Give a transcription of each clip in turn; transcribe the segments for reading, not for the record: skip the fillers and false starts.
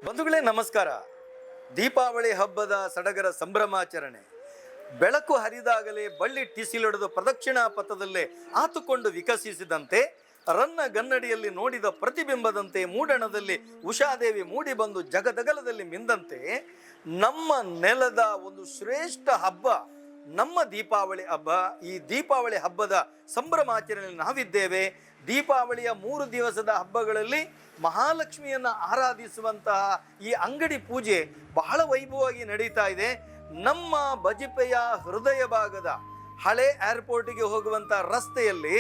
ಬಂಧುಗಳೇ ನಮಸ್ಕಾರ. ದೀಪಾವಳಿ ಹಬ್ಬದ ಸಡಗರ ಸಂಭ್ರಮಾಚರಣೆ. ಬೆಳಕು ಹರಿದಾಗಲೇ ಬಳ್ಳಿ ಟಿಸಿಲೊಡೆದು ಪ್ರದಕ್ಷಿಣಾ ಪಥದಲ್ಲೇ ಆತುಕೊಂಡು ವಿಕಸಿಸಿದಂತೆ ರನ್ನ ಗನ್ನಡಿಯಲ್ಲಿ ನೋಡಿದ ಪ್ರತಿಬಿಂಬದಂತೆ ಮೂಡಣದಲ್ಲಿ ಉಷಾದೇವಿ ಮೂಡಿ ಬಂದು ಜಗದಗಲದಲ್ಲಿ ಮಿಂದಂತೆ ನಮ್ಮ ನೆಲದ ಒಂದು ಶ್ರೇಷ್ಠ ಹಬ್ಬ ನಮ್ಮ ದೀಪಾವಳಿ ಹಬ್ಬ. ಈ ದೀಪಾವಳಿ ಹಬ್ಬದ ಸಂಭ್ರಮಾಚರಣೆಯಲ್ಲಿ ನಾವಿದ್ದೇವೆ. ದೀಪಾವಳಿಯ 3 ದಿವಸದ ಹಬ್ಬಗಳಲ್ಲಿ ಮಹಾಲಕ್ಷ್ಮಿಯನ್ನು ಆರಾಧಿಸುವಂತಹ ಈ ಅಂಗಡಿ ಪೂಜೆ ಬಹಳ ವೈಭವವಾಗಿ ನಡೀತಾ ಇದೆ. ನಮ್ಮ ಬಜಿಪೆಯ ಹೃದಯ ಭಾಗದ ಹಳೆ ಏರ್ಪೋರ್ಟಿಗೆ ಹೋಗುವಂಥ ರಸ್ತೆಯಲ್ಲಿ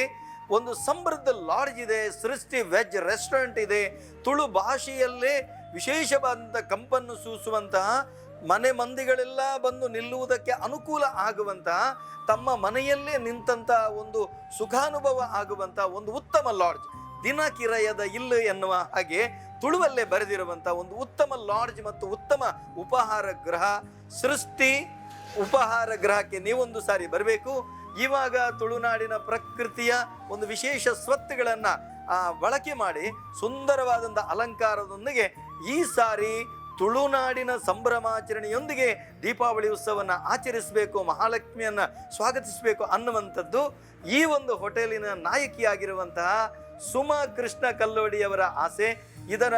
ಒಂದು ಸಮೃದ್ಧ ಲಾಡ್ಜ್ ಇದೆ, ಸೃಷ್ಟಿ ವೆಜ್ ರೆಸ್ಟೋರೆಂಟ್ ಇದೆ. ತುಳು ಭಾಷೆಯಲ್ಲೇ ವಿಶೇಷವಾದಂಥ ಕಂಪನ್ನು ಸೂಸುವಂತಹ, ಮನೆ ಮಂದಿಗಳೆಲ್ಲ ಬಂದು ನಿಲ್ಲುವುದಕ್ಕೆ ಅನುಕೂಲ ಆಗುವಂತಹ, ತಮ್ಮ ಮನೆಯಲ್ಲೇ ನಿಂತಹ ಒಂದು ಸುಖಾನುಭವ ಆಗುವಂಥ ಒಂದು ಉತ್ತಮ ಲಾಡ್ಜ್. ದಿನ ಕಿರಯದ ಇಲ್ಲು ಎನ್ನುವ ಹಾಗೆ ತುಳುವಲ್ಲೇ ಬರೆದಿರುವಂಥ ಒಂದು ಉತ್ತಮ ಲಾಡ್ಜ್ ಮತ್ತು ಉತ್ತಮ ಉಪಹಾರ ಗೃಹ ಸೃಷ್ಟಿ ಉಪಹಾರ ಗೃಹಕ್ಕೆ ನೀವೊಂದು ಸಾರಿ ಬರಬೇಕು. ಇವಾಗ ತುಳುನಾಡಿನ ಪ್ರಕೃತಿಯ ಒಂದು ವಿಶೇಷ ಸ್ವತ್ತುಗಳನ್ನು ಬಳಕೆ ಮಾಡಿ ಸುಂದರವಾದಂಥ ಅಲಂಕಾರದೊಂದಿಗೆ ಈ ಸಾರಿ ತುಳುನಾಡಿನ ಸಂಭ್ರಮಾಚರಣೆಯೊಂದಿಗೆ ದೀಪಾವಳಿ ಉತ್ಸವವನ್ನು ಆಚರಿಸಬೇಕು, ಮಹಾಲಕ್ಷ್ಮಿಯನ್ನು ಸ್ವಾಗತಿಸಬೇಕು ಅನ್ನುವಂಥದ್ದು ಈ ಒಂದು ಹೋಟೆಲಿನ ನಾಯಕಿಯಾಗಿರುವಂತಹ ಸುಮಾ ಕೃಷ್ಣ ಕಲ್ಲೋಡಿಯವರ ಆಸೆ. ಇದರ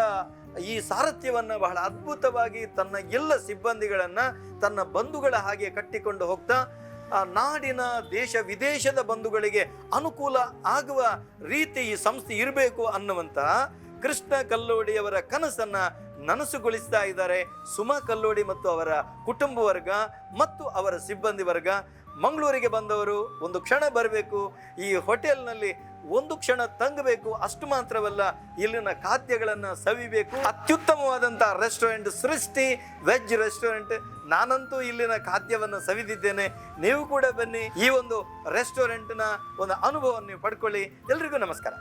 ಈ ಸಾರಥ್ಯವನ್ನು ಬಹಳ ಅದ್ಭುತವಾಗಿ ತನ್ನ ಎಲ್ಲ ಸಿಬ್ಬಂದಿಗಳನ್ನು ತನ್ನ ಬಂಧುಗಳ ಹಾಗೆ ಕಟ್ಟಿಕೊಂಡು ಹೋಗ್ತಾ ನಾಡಿನ ದೇಶ ವಿದೇಶದ ಬಂಧುಗಳಿಗೆ ಅನುಕೂಲ ಆಗುವ ರೀತಿ ಈ ಸಂಸ್ಥೆ ಇರಬೇಕು ಅನ್ನುವಂತಹ ಕೃಷ್ಣ ಕಲ್ಲೋಡಿಯವರ ಕನಸನ್ನು ನನಸುಗೊಳಿಸ್ತಾ ಇದ್ದಾರೆ ಸುಮಾ ಕಲ್ಲೋಡಿ ಮತ್ತು ಅವರ ಕುಟುಂಬ ವರ್ಗ ಮತ್ತು ಅವರ ಸಿಬ್ಬಂದಿ ವರ್ಗ. ಮಂಗಳೂರಿಗೆ ಬಂದವರು ಒಂದು ಕ್ಷಣ ಬರಬೇಕು, ಈ ಹೋಟೆಲ್ನಲ್ಲಿ ಒಂದು ಕ್ಷಣ ತಂಗಬೇಕು. ಅಷ್ಟು ಮಾತ್ರವಲ್ಲ, ಇಲ್ಲಿನ ಖಾದ್ಯಗಳನ್ನು ಸವಿಬೇಕು. ಅತ್ಯುತ್ತಮವಾದಂಥ ರೆಸ್ಟೋರೆಂಟ್ ಸೃಷ್ಟಿ ವೆಜ್ ರೆಸ್ಟೋರೆಂಟ್. ನಾನಂತೂ ಇಲ್ಲಿನ ಖಾದ್ಯವನ್ನು ಸವಿದಿದ್ದೇನೆ. ನೀವು ಕೂಡ ಬನ್ನಿ, ಈ ಒಂದು ರೆಸ್ಟೋರೆಂಟ್ನ ಒಂದು ಅನುಭವವನ್ನು ನೀವು ಪಡ್ಕೊಳ್ಳಿ. ಎಲ್ರಿಗೂ ನಮಸ್ಕಾರ.